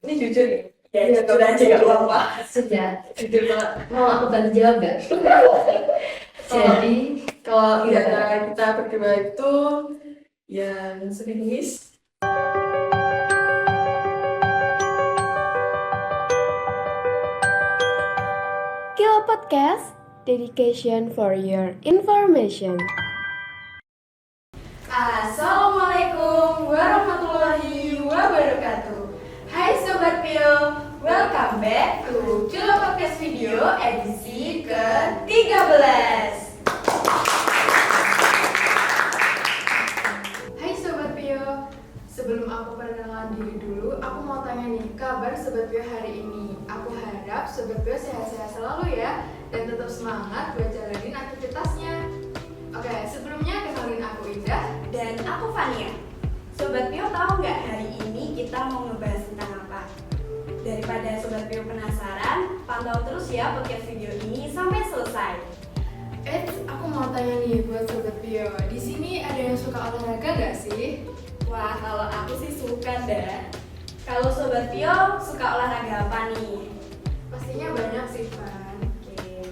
Ini jujur ya? Ya, jujur aja gak apa-apa. Sudah. Jujur banget. Mau aku bantu jawab gak? Jadi, Kalau di antara kita berdua itu yang sering nangis. Kilo Podcast, dedication for your information. Assalamualaikum warahmatullahi wabarakatuh. Hai Sobat Pio, welcome back to Kilo Podcast Video edisi ke-13. Hai Sobat Pio, sebelum aku perkenalan diri dulu, aku mau tanya nih, kabar Sobat Pio hari ini? Aku harap Sobat Pio sehat-sehat selalu ya, dan tetap semangat buat jalanin aktivitasnya. Oke, sebelumnya kenalin aku Indah Dan aku Fania. Sobat Pio tahu nggak hari ini kita mau ngebahas tentang apa? Daripada Sobat Pio penasaran, pantau terus ya podcast video ini sampai selesai. aku mau tanya nih buat Sobat Pio, di sini ada yang suka olahraga nggak sih? Wah, kalau aku sih suka dah. Kalau Sobat Pio suka olahraga apa nih? Pastinya banyak sih, Van. Oke.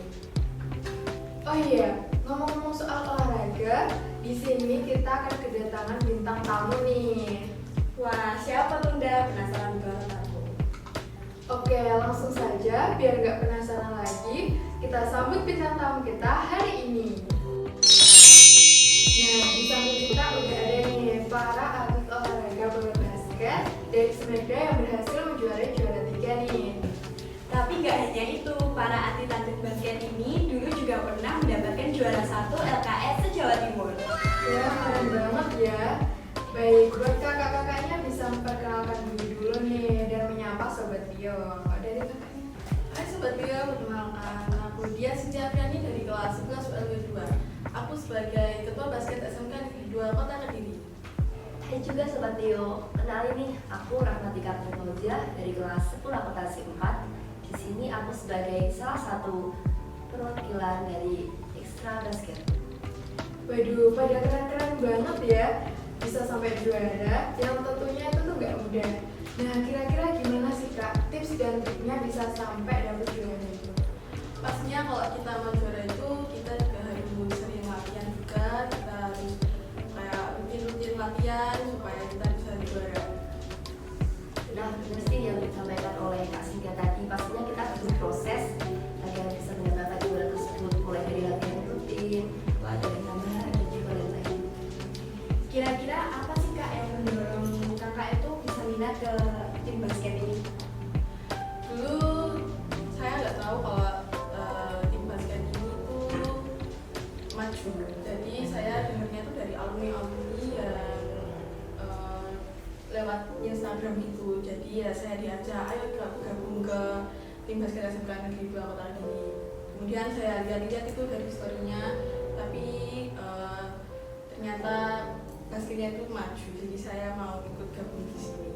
Oh iya, ngomong-ngomong soal olahraga, di sini kita akan kedatangan bintang tamu nih. Wah, siapa tuh Nda? Penasaran banget aku. Oke, langsung saja, biar nggak penasaran lagi, kita sambut bintang tamu kita hari ini. Nah, di samping kita udah ada nih para atlet olahraga bola basket dari Sumedra yang berhasil menjuarai juara 3 nih. Tapi nggak hanya itu, para atlet-atlet basket ini dulu juga pernah mendapatkan juara 1 LKS se-Jawa Timur. Ya, keren banget ya. Baik, buat kakak-kakaknya bisa memperkenalkan diri dulu nih dan menyapa Sobat Pio. Dari kakaknya. Hai Sobat Pio, perkenalkan aku Dia Sintia Apriani dari kelas 11 ULB 2. Aku sebagai Ketua Basket SMK Negeri 2 Kota Kediri. hai juga Sobat Tio, kenalin nih, aku Rahmatika Fauzia dari kelas 10 akuntansi 4. Di sini aku sebagai salah satu perwakilan dari Ekstra Basket. Waduh, pada keren-keren banget ya. Bisa sampai juara, yang tentunya itu tuh nggak mudah. Nah, kira-kira gimana sih Kak tips dan triknya bisa sampai dapet juara itu? Pastinya kalau kita mau juara itu kita juga harus sering latihan juga. Kita harus kayak rutin-rutin latihan supaya kita bisa juara. Nah, benar sih yang disampaikan oleh Kak Sintia tadi, pastinya kita butuh proses agar bisa mendapatkan juara tersebut, mulai dari latihan rutin, latihan tambahan, dan juga lain-lain. Kira-kira apa sih Kak yang mendorong kakak itu bisa minat ke tim basket ini? Dulu saya nggak tahu kalau tim basket ini tuh maju. Jadi saya dengarnya tuh dari alumni-alumni yang lewat Instagram itu. Jadi ya saya diajak, ayo kita gabung ke tim basket SMK Negeri 2 Kota Kediri. Kemudian saya lihat-lihat itu dari story-nya, tapi ternyata basketnya itu maju. Jadi saya mau ikut gabung di sini.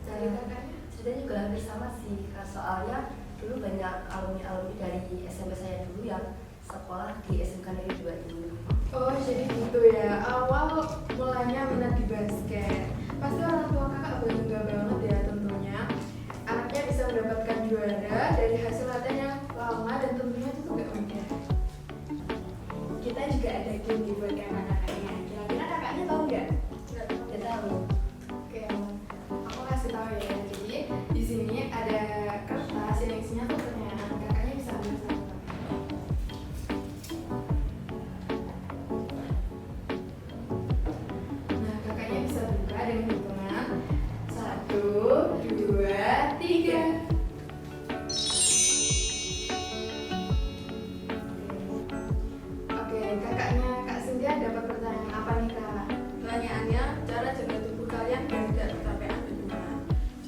Dari kakaknya? Saya juga hampir sama sih, Kak. Soalnya dulu banyak alumni-alumni dari SMP saya dulu yang sekolah di SMK Negeri 2 ini. Oh, jadi gitu ya. Awal mulanya minat di basket. Pasti orang tua kakak bangga banget ya tentunya. Anaknya bisa mendapatkan juara dari hasil latihan yang lama dan tentunya itu tuh gak mudah. Kita juga ada game nih buat kakak-kakaknya. Kira-kira kakaknya tahu nggak? Kita tahu. Oke, aku kasih tahu ya. Jadi di sini ada kertas yang isinya tuh pertanyaan. Kakaknya bisa ambil satu. Nah, kakaknya bisa buka dengan hitungan 1, 2, 3. Oke, kakaknya Kak Cynthia dapat pertanyaan apa nih Kak? Pertanyaannya, cara jaga tubuh kalian biar tidak kecapean bagaimana?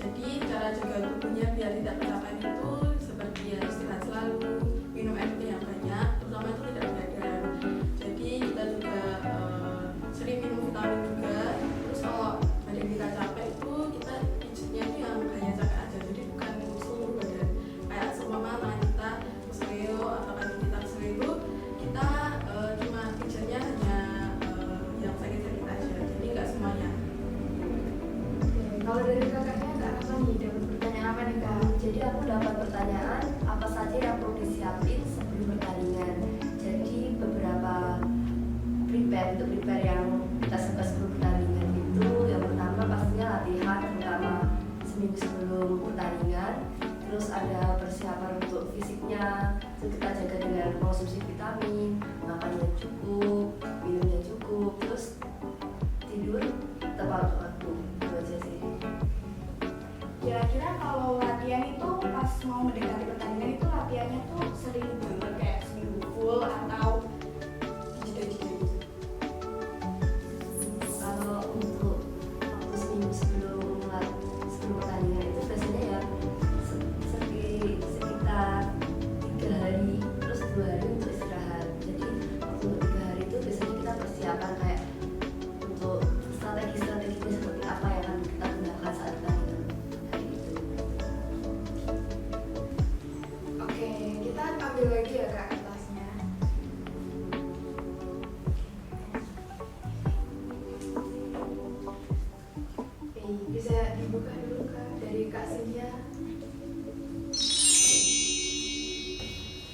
Jadi cara jaga tubuhnya biar tidak kecapean itu seperti ya istirahat selalu, minum air putih yang banyak, terutama itu tidak begadang. Jadi kita juga sering minum vitamin juga. Terus kalau badan kita capek itu kita pijitnya itu yang hanya capek nih, dapat pertanyaan apa nih Kak? Jadi aku dapat pertanyaan apa saja yang perlu disiapin sebelum pertandingan. Jadi beberapa prepare yang kita siapkan sebelum pertandingan itu yang pertama pastinya latihan, terutama seminggu sebelum pertandingan. Terus ada persiapan untuk fisiknya, terus kita jaga dengan konsumsi vitamin, makannya cukup, minumnya cukup, terus tidur tepat waktu. Itu aja sih. Kira-kira kalau latihan itu pas mau mendekati pertandingan itu latihannya tuh sering banget kayak seminggu full atau jeda-jeda gitu? Kalau untuk waktu seminggu sebelum pertandingan itu biasanya ya sekitar 3 hari, terus 2 hari untuk istirahat. Jadi waktu 3 hari itu biasanya kita persiapan kayak untuk strategi-strateginya seperti apa yang akan kita gunakan saat pertandingan hari itu. Oke, kita ambil lagi ya Kak kertasnya. Bisa dibuka dulu Kak dari Kak Cynthia.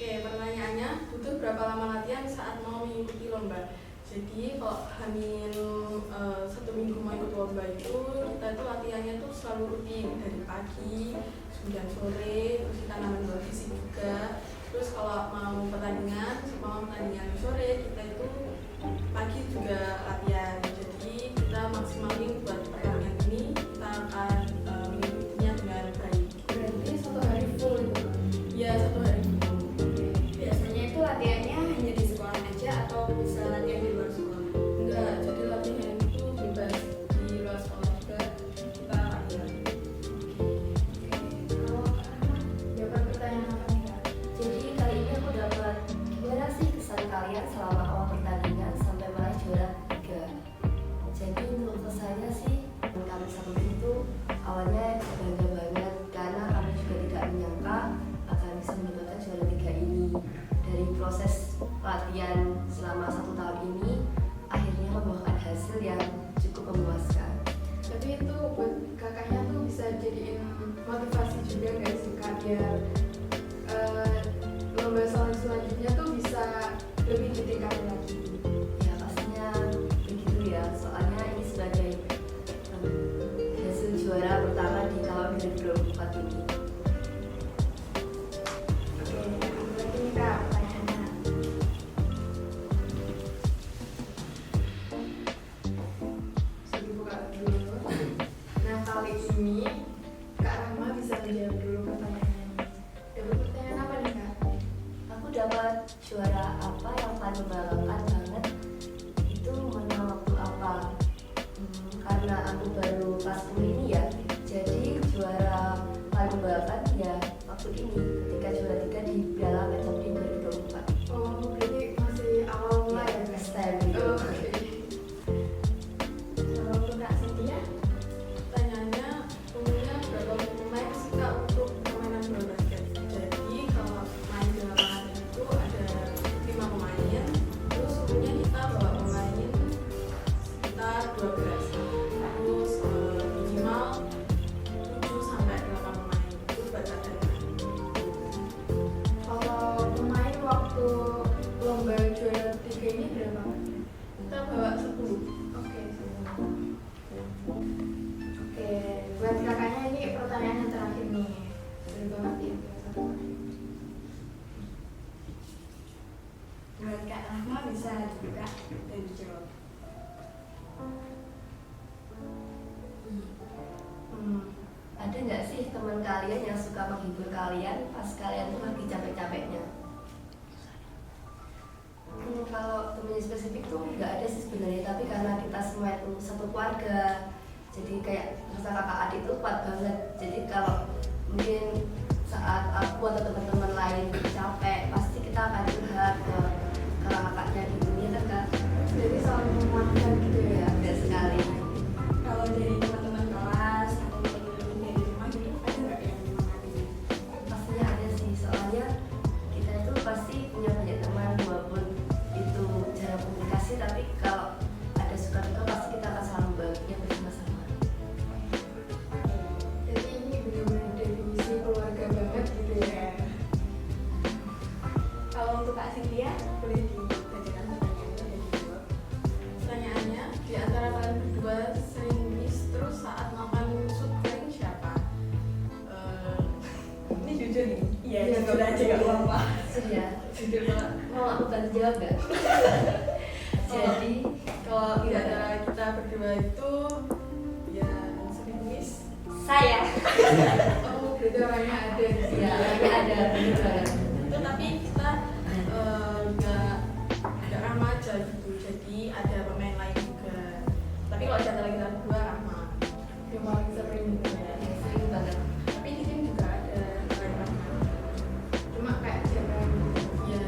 Oke, pertanyaannya butuh berapa lama latihan saat mau mengikuti lomba? Jadi kalau hamil 1 minggu mau ikut lomba itu kita itu latihannya tuh selalu rutin dari pagi, kemudian sore, terus kita nambah fisik juga. Terus kalau mau pertandingan sore kita itu pagi juga latihan. Jadi kita maksimalin buat pertandingan ini kita akan mengikutinya dengan baik. Berarti 1 hari full gitu. Ya 1 hari full. Biasanya itu latihannya hanya di sekolah aja atau bisa latihan di luar sekolah? Enggak, jadi latihan itu bebas di luar sekolah juga kita latihan. Kalau Kak Rahma, dapat pertanyaan apa nih Kak? Jadi kali ini aku dapat gimana sih kesan kalian selama awal pertandingan sampai meraih juara 3. Jadi untuk kesannya sih kami satu tim itu awalnya bangga banget karena kami juga tidak menyangka akan bisa mendapatkan juara 3 ini. Dari proses latihan selama 1 tahun ini akhirnya membuahkan hasil yang cukup memuaskan. Tapi itu buat kakaknya tuh bisa jadiin motivasi juga nggak sih Kak biar lomba selanjutnya tuh bisa lebih ditingkatin lagi. Ya pastinya begitu ya, soalnya ini sebagai hasil juara pertama di tahun 2024 ini. Oke, lagi nih Kak pertanyaannya. Bisa dibuka dulu. Nah kali ini Kak Rahma bisa menjawab dulu pertanyaannya. Dapat pertanyaan apa nih Kak? Aku dapat juara apa yang paling membanggakan banget itu menang waktu apa? Karena aku baru kelas 10 ini ya, jadi juara paling membanggakan ya waktu ini ketika juara 3 di Piala Pemprov 2024. Oh berarti masih awal mulai ya Kak? STEM gitu. Oh, oke. Kalau untuk Kak Cynthia, Pertanyaannya umumnya berapa pemain sih Kak untuk permainan bola basket? Jadi kalau main di lapangan itu ada 5 pemain, terus umumnya kita bawa pemain sekitar 12, terus minimal 7 sampai 8 pemain itu buat cadangan. Kalau pemain waktu lomba juara 3 ini berapa? Kita bawa 10. Oke, buat kakaknya ini pertanyaan yang terakhir nih. Bener banget ya. buat Kak Rahma bisa dibuka dan dijawab. Ada nggak sih teman kalian yang suka menghibur kalian pas kalian tuh lagi capek-capeknya? Kalau temennya spesifik tuh nggak ada sih sebenarnya, tapi karena kita semua itu satu keluarga, jadi kayak rasa kakak adik itu kuat banget. Jadi kalau mungkin saat aku atau teman-teman lain capek, pasti kita akan curhat ke kakak-kakaknya gitu ya kan Kak? Jadi saling menguatkan gitu ya. Ya, benar sekali. Kalau dari teman-teman kelas atau teman-teman dari rumah gitu ada nggak yang menyemangati? Pastinya ada sih, soalnya kita itu pasti punya banyak teman walaupun itu jarang komunikasi, tapi kalau ada suka duka pasti kita akan selalu bahagia bersama-sama. Jadi ini jujur nih. Iya, Iya, jujur aja gak apa-apa. Sudah. Jujur banget. Mau aku bantu jawab gak? Jadi Kalau di antara kita berdua itu yang sering nangis. Saya. Oh, berarti orangnya ada di sini. ya ada bener banget. Itu tapi kita nggak ramah aja gitu, jadi ada pemain lain juga. Tapi kalau di antara kita berdua ramah. Yang paling sering gitu ya. Ya, sering banget. Tapi di tim juga ada yang ramah. Cuma kayak siapa yang Iya.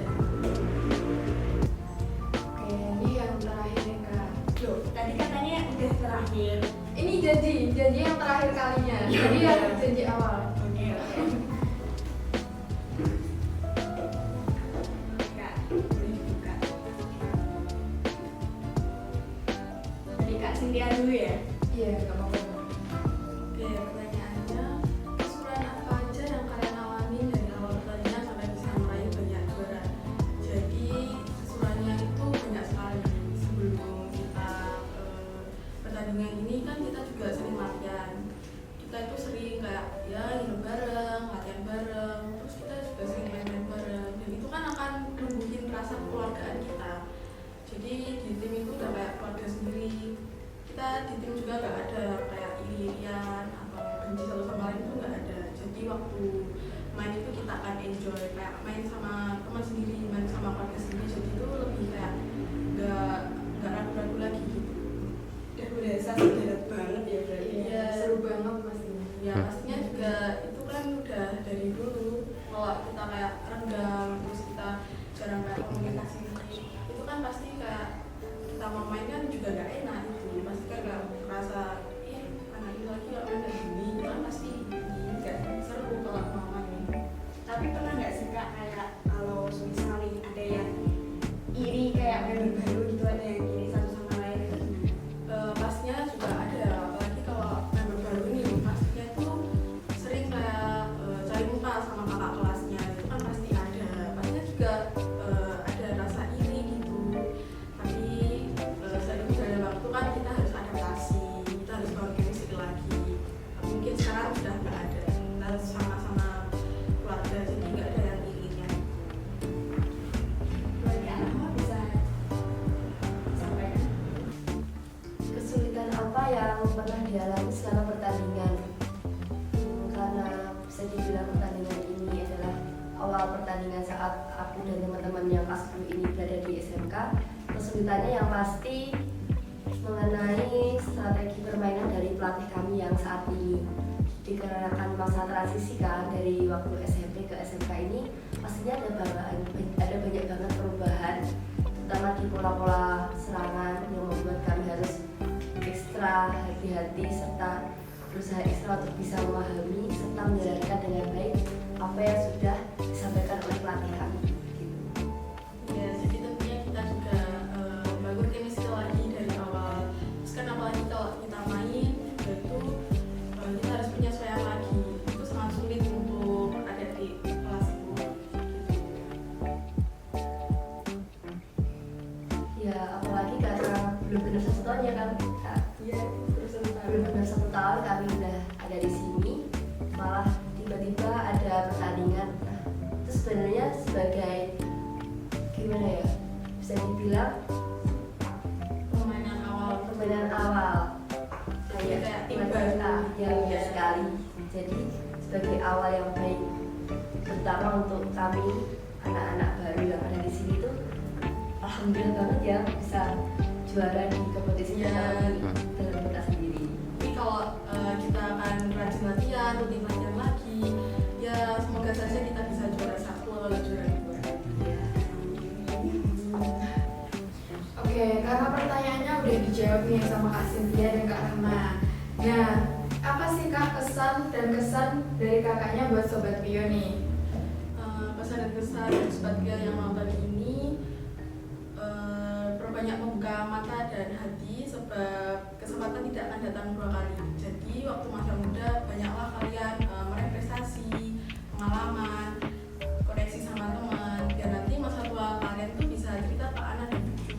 Oke, ini yang terakhir nih Kak. Loh, tadi katanya udah terakhir. Ini janji yang terakhir kalinya. Jadi yang janji awal. Oke, oke. Kak, boleh dibuka. Dari Kak Cynthia dulu ya. Iya, nggak apa-apa. Oke, pertanyaannya, kesulitan apa aja yang kalian alami dari awal pertandingan sampai bisa meraih banyak juara? Jadi kesulitannya itu banyak sekali. Sebelum kita pertandingan ini kan kita juga sering latihan. Kita itu sering kayak ya nginep bareng, latihan bareng, terus kita juga sering main-main bareng. Dan itu kan akan numbuhin rasa kekeluargaan kita. Jadi di tim itu udah kayak keluarga sendiri. Kita di tim juga gak ada kayak iri-irian atau benci satu sama lain, itu gak ada. Jadi waktu main itu kita akan enjoy, kayak main sama teman sendiri, main sama keluarga sendiri. Jadi itu lebih kayak gak ragu-ragu lagi gitu. Udah berasa saudara banget ya berarti. Iya. Seru banget pasti. Ya pastinya juga itu kan udah dari dulu. Kalau kita kayak renggang, terus kita jarang kayak komunikasi, itu kan pasti kayak kita mau main kan juga gak enak itu. Pasti kan gak merasa anak itu lagi gak main kayak gini, itu kan pasti gak seru kalau mau main. Tapi pernah nggak sih Kak kayak kalau misalnya ada yang iri kayak member baru gitu, ada yang iri satu sama lain gitu? Pastinya juga ada, apalagi kalau member baru ini pastinya tuh sering kayak cari muka sama kakak kelasnya, itu kan pasti ada. Pastinya juga ada rasa iri gitu. Tapi seiring berjalannya waktu kan kita harus adaptasi, kita harus bangun chemistry lagi. Mungkin sekarang sudah nggak ada, kita harus sama-sama keluarga, jadi nggak ada yang irinya. Berarti apa bisa sampaikan? Kesulitan apa yang pernah dialami selama pertandingan? Karena bisa dibilang pertandingan ini adalah awal pertandingan saat aku dan teman-teman yang kelas 10 ini berada di SMK. Kesulitannya yang pasti mengenai strategi permainan dari pelatih kami yang saat ini. Dikarenakan masa transisi kan dari waktu SMP ke SMK ini, pastinya ada banyak banget perubahan, terutama di pola-pola serangan yang membuat kami harus ekstra hati-hati serta berusaha ekstra untuk bisa memahami serta menjalankan dengan baik apa yang sudah disampaikan oleh pelatih kami. Ya, jadi tentunya kita juga bangun chemistry lagi dari awal. Terus kan apalagi kalau kita main juga itu kita harus penyesuaian lagi. Itu sangat sulit untuk ada di kelas itu. Ya apalagi karena belum benar 1 tahun ya kan Kak? Iya, terus Belum benar 1 tahun kami udah ada di sini, malah tiba-tiba ada pertandingan. Nah, itu sebenarnya sebagai gimana ya, bisa dibilang permainan awal. kayak tim buat baru. kita yang Iya. sekali. Jadi sebagai awal yang baik, terutama untuk kami anak-anak baru yang ada di sini tuh, alhamdulillah banget ya bisa juara di kompetisi Iya. kami dalam kita sendiri. Tapi kalau kita akan rajin latihan, rutin latihan lagi, ya semoga saja kita bisa juara 1 atau juara 2. Oke, karena pertanyaannya udah dijawab nih sama Kak Cynthia dan Kak Rahma. Nah, apa sih Kak kesan dari kakaknya buat Sobat Pio nih? Pesan dan kesan dari Sobat Pio yang nonton ini, perbanyak membuka mata dan hati sebab kesempatan tidak akan datang 2 kali. Jadi waktu masa muda banyaklah kalian meraih prestasi, pengalaman, koneksi sama teman, biar nanti masa tua kalian tuh bisa cerita ke anak dan cucu.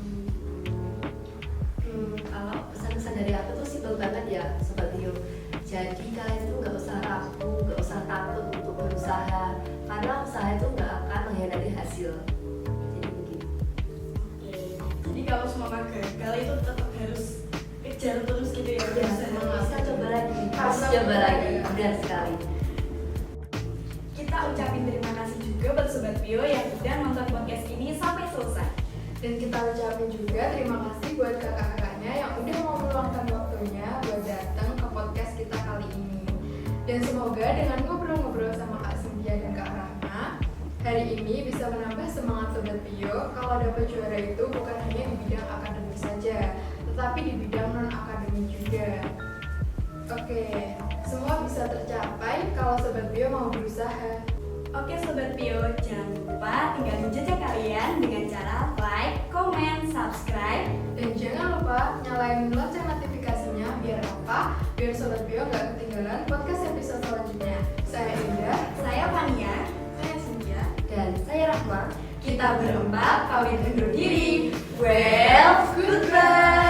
Kalau pesan-pesan dari aku tuh simpel banget ya Sobat Tio. Jadi kalian tuh nggak usah ragu, nggak usah takut untuk berusaha berusaha, karena usaha itu nggak akan mengkhianati hasil. Jadi begitu. Oke. Jadi kalau semua gagal itu tetap harus kejar terus gitu ya. Ya, bisa coba lagi, harus coba lagi, benar sekali. Kita ucapin terima kasih juga buat Sobat Pio yang udah nonton podcast ini sampai selesai. Dan kita ucapin juga terima kasih buat kakak-kakaknya yang udah mau meluangkan waktunya buat datang ke podcast kita kali ini. Dan semoga dengan ngobrol-ngobrol sama Kak Cynthia dan Kak Rahma, hari ini bisa menambah semangat Sobat Pio kalau dapat juara itu bukan hanya di bidang akademik saja, tetapi di bidang non-akademik juga. Oke, semua bisa tercapai kalau Sobat Pio mau berusaha. Oke Sobat Pio, jangan lupa tinggalin jejak kalian dengan cara like, comment, subscribe. Dan jangan lupa nyalain lonceng notifikasinya biar apa? Biar Sobat Pio nggak ketinggalan podcast episode selanjutnya. Saya Indah, Saya Fania. Saya Cynthia. Dan saya Rahma. Kita berempat pamit undur diri. well, goodbye.